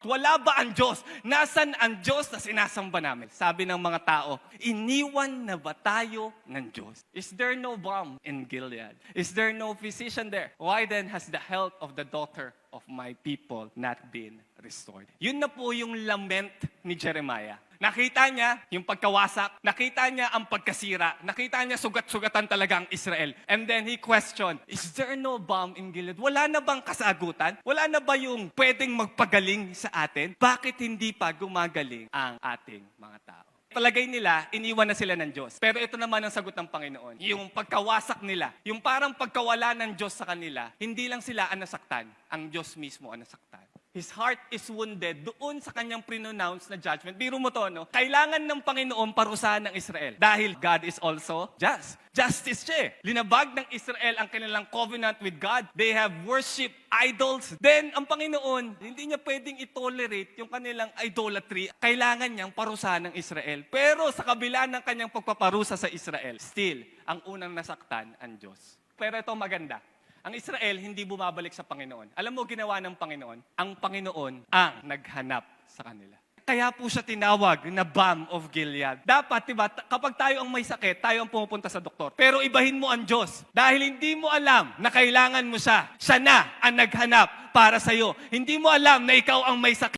Wala ba ang Diyos? Nasaan ang Diyos na sinasamba namin? Sabi ng mga tao, iniwan na ba tayo ng Diyos? Is there no balm in Gilead? Is there no physician there? Why then has the health of the daughter of my people not been restored? Yun na po yung lament ni Jeremiah. Nakita niya yung pagkawasak, nakita niya ang pagkasira, nakita niya sugat-sugatan talaga ang Israel. And then he questioned, is there no balm in Gilead? Wala na bang kasagutan? Wala na ba yung pwedeng magpagaling sa atin? Bakit hindi pa gumagaling ang ating mga tao? Palagay nila, iniwan na sila ng Diyos. Pero ito naman ang sagot ng Panginoon. Yung pagkawasak nila, yung parang pagkawala ng Diyos sa kanila, hindi lang sila ang nasaktan, ang Diyos mismo ang nasaktan. His heart is wounded doon sa kanyang pre-nounce na judgment. Biro mo to, no? Kailangan ng Panginoon parusahan ng Israel. Dahil God is also just. Justice siya eh. Linabag ng Israel ang kanilang covenant with God. They have worshipped idols. Then, ang Panginoon, hindi niya pwedeng itolerate yung kanilang idolatry. Kailangan niyang parusahan ng Israel. Pero sa kabila ng kanyang pagpaparusa sa Israel, still, ang unang nasaktan ang Diyos. Pero ito maganda. Ang Israel hindi bumabalik sa Panginoon. Alam mo ginawa ng Panginoon? Ang Panginoon ang naghanap sa kanila. Kaya po siya tinawag na Balm of Gilead. Dapat, diba, kapag tayo ang may sakit, tayo ang pumupunta sa doktor. Pero ibahin mo ang Diyos. Dahil hindi mo alam na kailangan mo siya. Siya na ang naghanap para sa'yo. Hindi mo alam na ikaw ang may sakit.